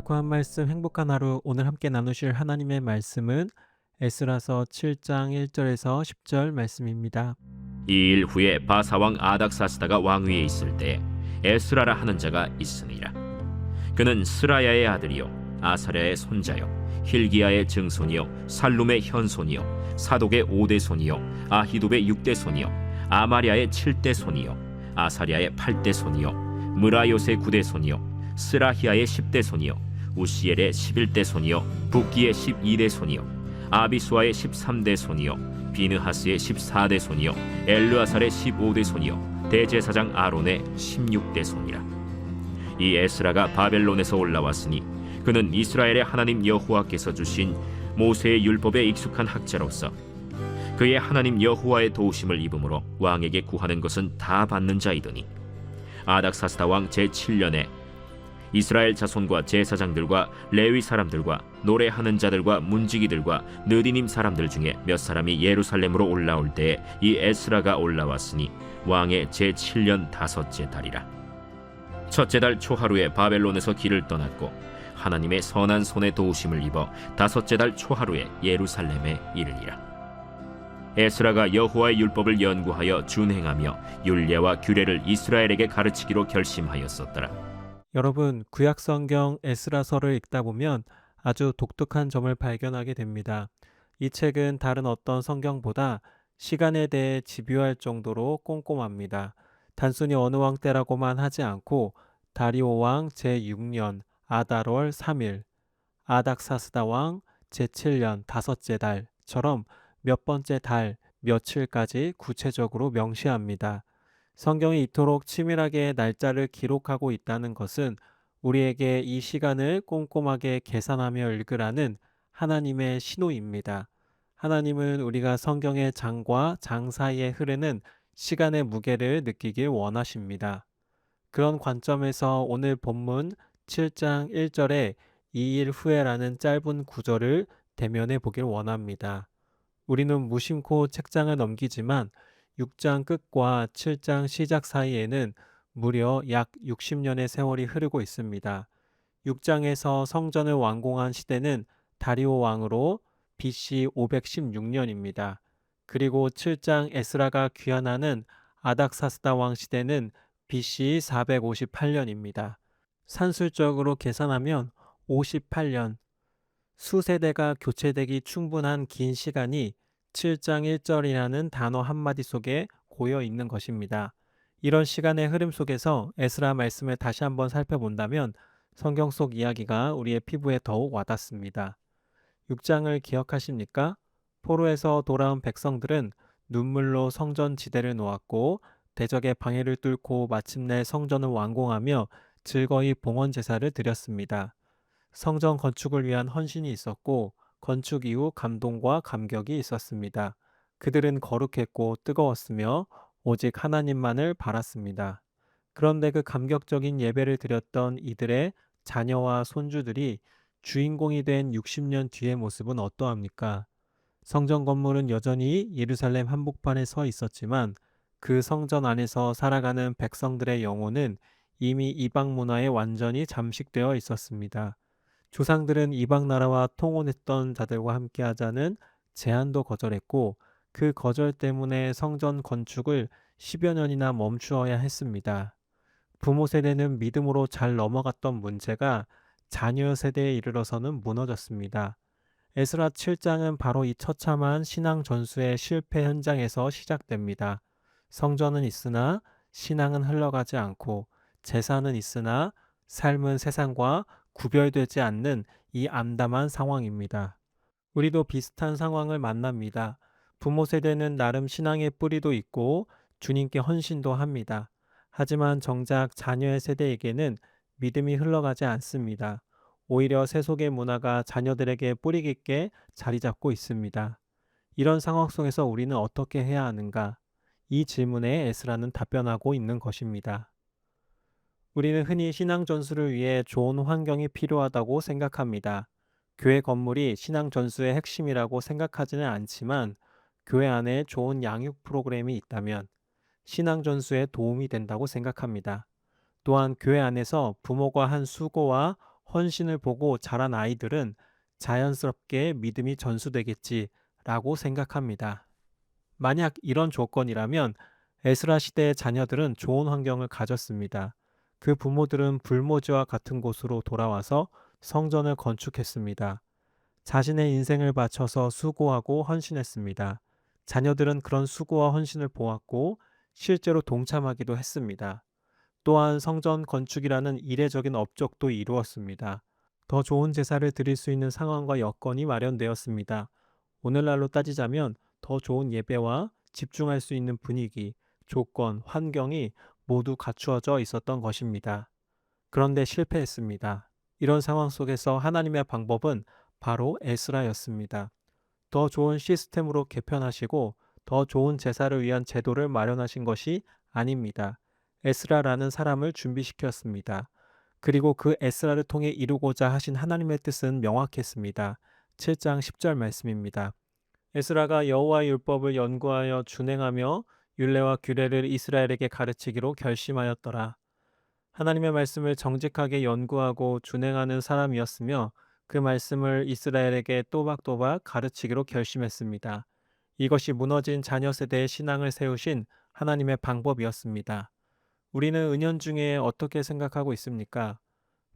구한 말씀 행복한 하루 오늘 함께 나누실 하나님의 말씀은 에스라서 7장 1절에서 10절 말씀입니다. 이 일 후에 바사 왕 아닥사스다가 왕위에 있을 때 에스라라 하는 자가 있으니라. 그는 스라야의 아들이요 아사랴의 손자요 힐기야의 증손이요 살룸의 현손이요 사독의 5대 손이요 아히둡의 6대 손이요 아마랴의 7대 손이요 아사랴의 8대 손이요 무라요의 9대 손이요 스라히야의 10대 손이요 우시엘의 11대 손이요 붓기의 12대 손이요 아비수아의 13대 손이요 비느하스의 14대 손이요 엘르아살의 15대 손이요 대제사장 아론의 16대 손이라. 이 에스라가 바벨론에서 올라왔으니 그는 이스라엘의 하나님 여호와께서 주신 모세의 율법에 익숙한 학자로서 그의 하나님 여호와의 도우심을 입음으로 왕에게 구하는 것은 다 받는 자이더니 아닥사스다 왕 제7년에 이스라엘 자손과 제사장들과 레위 사람들과 노래하는 자들과 문지기들과 느디님 사람들 중에 몇 사람이 예루살렘으로 올라올 때에 이 에스라가 올라왔으니 왕의 제7년 다섯째 달이라. 첫째 달 초하루에 바벨론에서 길을 떠났고 하나님의 선한 손에 도우심을 입어 다섯째 달 초하루에 예루살렘에 이르니라. 에스라가 여호와의 율법을 연구하여 준행하며 율례와 규례를 이스라엘에게 가르치기로 결심하였었더라. 여러분, 구약성경 에스라서를 읽다 보면 아주 독특한 점을 발견하게 됩니다. 이 책은 다른 어떤 성경보다 시간에 대해 집요할 정도로 꼼꼼합니다. 단순히 어느 왕 때라고만 하지 않고 다리오 왕 제6년 아달월 3일, 아닥사스다 왕 제7년 다섯째 달처럼 몇 번째 달, 며칠까지 구체적으로 명시합니다. 성경이 이토록 치밀하게 날짜를 기록하고 있다는 것은 우리에게 이 시간을 꼼꼼하게 계산하며 읽으라는 하나님의 신호입니다. 하나님은 우리가 성경의 장과 장 사이에 흐르는 시간의 무게를 느끼길 원하십니다. 그런 관점에서 오늘 본문 7장 1절에 2일 후에라는 짧은 구절을 대면해 보길 원합니다. 우리는 무심코 책장을 넘기지만 6장 끝과 7장 시작 사이에는 무려 약 60년의 세월이 흐르고 있습니다. 6장에서 성전을 완공한 시대는 다리오 왕으로 BC 516년입니다. 그리고 7장 에스라가 귀환하는 아닥사스다 왕 시대는 BC 458년입니다. 산술적으로 계산하면 58년, 수세대가 교체되기 충분한 긴 시간이 7장 1절이라는 단어 한마디 속에 고여 있는 것입니다. 이런 시간의 흐름 속에서 에스라 말씀을 다시 한번 살펴본다면 성경 속 이야기가 우리의 피부에 더욱 와닿습니다. 6장을 기억하십니까? 포로에서 돌아온 백성들은 눈물로 성전 지대를 놓았고 대적의 방해를 뚫고 마침내 성전을 완공하며 즐거이 봉헌 제사를 드렸습니다. 성전 건축을 위한 헌신이 있었고 건축 이후 감동과 감격이 있었습니다. 그들은 거룩했고 뜨거웠으며 오직 하나님만을 바랐습니다. 그런데 그 감격적인 예배를 드렸던 이들의 자녀와 손주들이 주인공이 된 60년 뒤의 모습은 어떠합니까? 성전 건물은 여전히 예루살렘 한복판에 서 있었지만 그 성전 안에서 살아가는 백성들의 영혼은 이미 이방 문화에 완전히 잠식되어 있었습니다. 조상들은 이방 나라와 통혼했던 자들과 함께 하자는 제안도 거절했고 그 거절 때문에 성전 건축을 10여 년이나 멈추어야 했습니다. 부모 세대는 믿음으로 잘 넘어갔던 문제가 자녀 세대에 이르러서는 무너졌습니다. 에스라 7장은 바로 이 처참한 신앙 전수의 실패 현장에서 시작됩니다. 성전은 있으나 신앙은 흘러가지 않고 제사는 있으나 삶은 세상과 구별되지 않는 이 암담한 상황입니다. 우리도 비슷한 상황을 만납니다. 부모 세대는 나름 신앙의 뿌리도 있고 주님께 헌신도 합니다. 하지만 정작 자녀의 세대에게는 믿음이 흘러가지 않습니다. 오히려 세속의 문화가 자녀들에게 뿌리 깊게 자리 잡고 있습니다. 이런 상황 속에서 우리는 어떻게 해야 하는가? 이 질문에 에스라는 답변하고 있는 것입니다. 우리는 흔히 신앙 전수를 위해 좋은 환경이 필요하다고 생각합니다. 교회 건물이 신앙 전수의 핵심이라고 생각하지는 않지만 교회 안에 좋은 양육 프로그램이 있다면 신앙 전수에 도움이 된다고 생각합니다. 또한 교회 안에서 부모가 한 수고와 헌신을 보고 자란 아이들은 자연스럽게 믿음이 전수되겠지라고 생각합니다. 만약 이런 조건이라면 에스라 시대의 자녀들은 좋은 환경을 가졌습니다. 그 부모들은 불모지와 같은 곳으로 돌아와서 성전을 건축했습니다. 자신의 인생을 바쳐서 수고하고 헌신했습니다. 자녀들은 그런 수고와 헌신을 보았고 실제로 동참하기도 했습니다. 또한 성전 건축이라는 이례적인 업적도 이루었습니다. 더 좋은 제사를 드릴 수 있는 상황과 여건이 마련되었습니다. 오늘날로 따지자면 더 좋은 예배와 집중할 수 있는 분위기, 조건, 환경이 모두 갖추어져 있었던 것입니다. 그런데 실패했습니다. 이런 상황 속에서 하나님의 방법은 바로 에스라였습니다. 더 좋은 시스템으로 개편하시고 더 좋은 제사를 위한 제도를 마련하신 것이 아닙니다. 에스라라는 사람을 준비시켰습니다. 그리고 그 에스라를 통해 이루고자 하신 하나님의 뜻은 명확했습니다. 7장 10절 말씀입니다. 에스라가 여호와의 율법을 연구하여 준행하며 율례와 규례를 이스라엘에게 가르치기로 결심하였더라. 하나님의 말씀을 정직하게 연구하고 준행하는 사람이었으며 그 말씀을 이스라엘에게 또박또박 가르치기로 결심했습니다. 이것이 무너진 자녀 세대의 신앙을 세우신 하나님의 방법이었습니다. 우리는 은연중에 어떻게 생각하고 있습니까?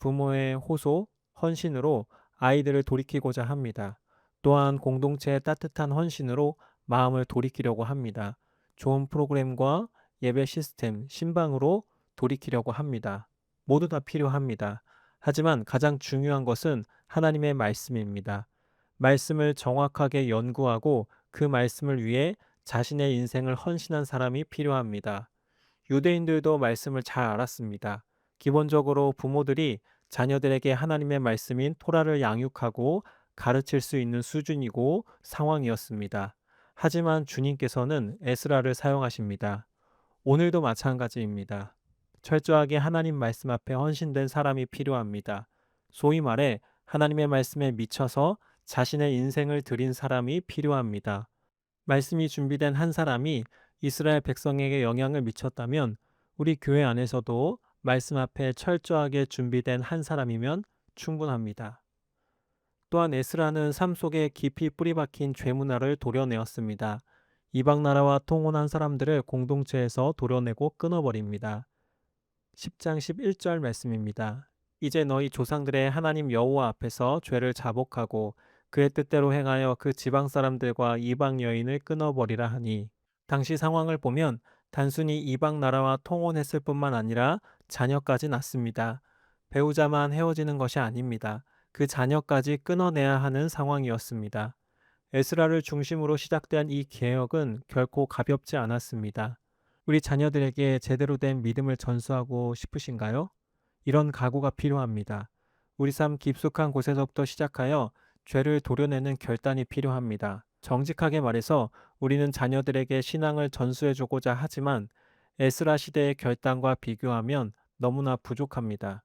부모의 호소, 헌신으로 아이들을 돌이키고자 합니다. 또한 공동체의 따뜻한 헌신으로 마음을 돌이키려고 합니다. 좋은 프로그램과 예배 시스템, 신방으로 돌이키려고 합니다. 모두 다 필요합니다. 하지만 가장 중요한 것은 하나님의 말씀입니다. 말씀을 정확하게 연구하고 그 말씀을 위해 자신의 인생을 헌신한 사람이 필요합니다. 유대인들도 말씀을 잘 알았습니다. 기본적으로 부모들이 자녀들에게 하나님의 말씀인 토라를 양육하고 가르칠 수 있는 수준이고 상황이었습니다. 하지만 주님께서는 에스라를 사용하십니다. 오늘도 마찬가지입니다. 철저하게 하나님 말씀 앞에 헌신된 사람이 필요합니다. 소위 말해 하나님의 말씀에 미쳐서 자신의 인생을 드린 사람이 필요합니다. 말씀이 준비된 한 사람이 이스라엘 백성에게 영향을 미쳤다면 우리 교회 안에서도 말씀 앞에 철저하게 준비된 한 사람이면 충분합니다. 또한 에스라는 삶 속에 깊이 뿌리박힌 죄 문화를 도려내었습니다. 이방 나라와 통혼한 사람들을 공동체에서 도려내고 끊어버립니다. 10장 11절 말씀입니다. 이제 너희 조상들의 하나님 여호와 앞에서 죄를 자복하고 그의 뜻대로 행하여 그 지방 사람들과 이방 여인을 끊어버리라 하니, 당시 상황을 보면 단순히 이방 나라와 통혼했을 뿐만 아니라 자녀까지 낳습니다. 배우자만 헤어지는 것이 아닙니다. 그 자녀까지 끊어내야 하는 상황이었습니다. 에스라를 중심으로 시작된 이 개혁은 결코 가볍지 않았습니다. 우리 자녀들에게 제대로 된 믿음을 전수하고 싶으신가요? 이런 각오가 필요합니다. 우리 삶 깊숙한 곳에서부터 시작하여 죄를 도려내는 결단이 필요합니다. 정직하게 말해서 우리는 자녀들에게 신앙을 전수해주고자 하지만 에스라 시대의 결단과 비교하면 너무나 부족합니다.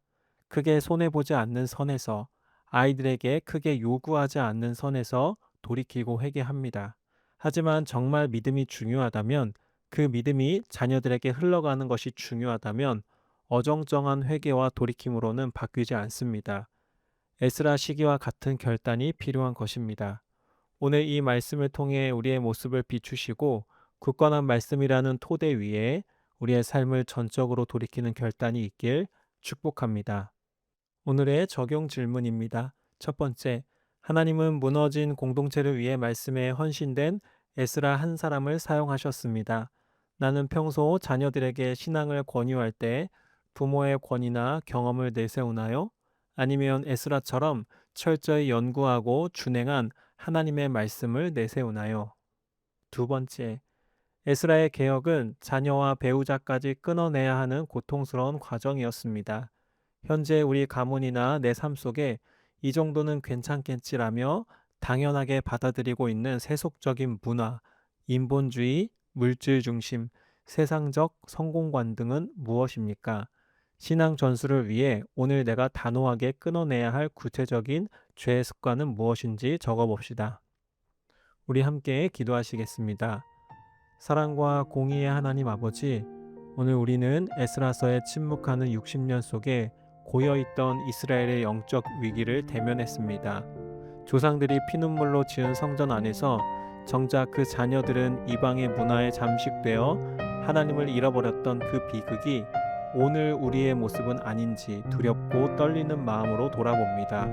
크게 손해보지 않는 선에서, 아이들에게 크게 요구하지 않는 선에서 돌이키고 회개합니다. 하지만 정말 믿음이 중요하다면, 그 믿음이 자녀들에게 흘러가는 것이 중요하다면 어정쩡한 회개와 돌이킴으로는 바뀌지 않습니다. 에스라 시기와 같은 결단이 필요한 것입니다. 오늘 이 말씀을 통해 우리의 모습을 비추시고 굳건한 말씀이라는 토대 위에 우리의 삶을 전적으로 돌이키는 결단이 있길 축복합니다. 오늘의 적용 질문입니다. 첫 번째, 하나님은 무너진 공동체를 위해 말씀에 헌신된 에스라 한 사람을 사용하셨습니다. 나는 평소 자녀들에게 신앙을 권유할 때 부모의 권위나 경험을 내세우나요? 아니면 에스라처럼 철저히 연구하고 준행한 하나님의 말씀을 내세우나요? 두 번째, 에스라의 개혁은 자녀와 배우자까지 끊어내야 하는 고통스러운 과정이었습니다. 현재 우리 가문이나 내 삶 속에 이 정도는 괜찮겠지라며 당연하게 받아들이고 있는 세속적인 문화, 인본주의, 물질 중심, 세상적 성공관 등은 무엇입니까? 신앙 전수를 위해 오늘 내가 단호하게 끊어내야 할 구체적인 죄의 습관은 무엇인지 적어봅시다. 우리 함께 기도하시겠습니다. 사랑과 공의의 하나님 아버지, 오늘 우리는 에스라서에 침묵하는 60년 속에 고여있던 이스라엘의 영적 위기를 대면했습니다. 조상들이 피눈물로 지은 성전 안에서 정작 그 자녀들은 이방의 문화에 잠식되어 하나님을 잃어버렸던 그 비극이 오늘 우리의 모습은 아닌지 두렵고 떨리는 마음으로 돌아봅니다.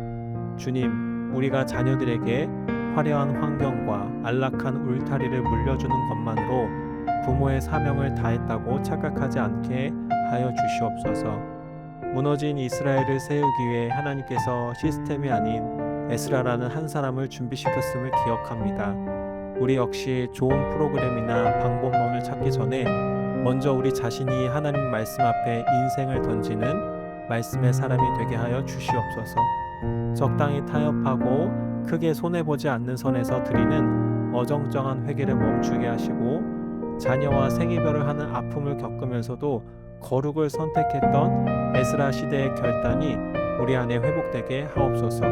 주님, 우리가 자녀들에게 화려한 환경과 안락한 울타리를 물려주는 것만으로 부모의 사명을 다했다고 착각하지 않게 하여 주시옵소서. 무너진 이스라엘을 세우기 위해 하나님께서 시스템이 아닌 에스라라는 한 사람을 준비시켰음을 기억합니다. 우리 역시 좋은 프로그램이나 방법론을 찾기 전에 먼저 우리 자신이 하나님 말씀 앞에 인생을 던지는 말씀의 사람이 되게 하여 주시옵소서. 적당히 타협하고 크게 손해보지 않는 선에서 드리는 어정쩡한 회개를 멈추게 하시고 자녀와 생이별을 하는 아픔을 겪으면서도 거룩을 선택했던 에스라 시대의 결단이 우리 안에 회복되게 하옵소서.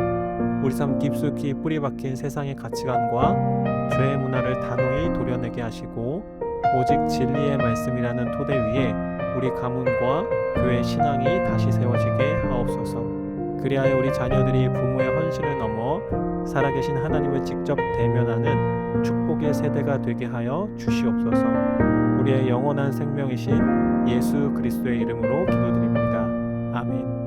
우리 삶 깊숙이 뿌리박힌 세상의 가치관과 죄의 문화를 단호히 도려내게 하시고 오직 진리의 말씀이라는 토대 위에 우리 가문과 교회 신앙이 다시 세워지게 하옵소서. 그리하여 우리 자녀들이 부모의 헌신을 넘어 살아계신 하나님을 직접 대면하는 축복의 세대가 되게 하여 주시옵소서. 우리의 영원한 생명이신 예수 그리스도의 이름으로 기도드립니다. 아멘.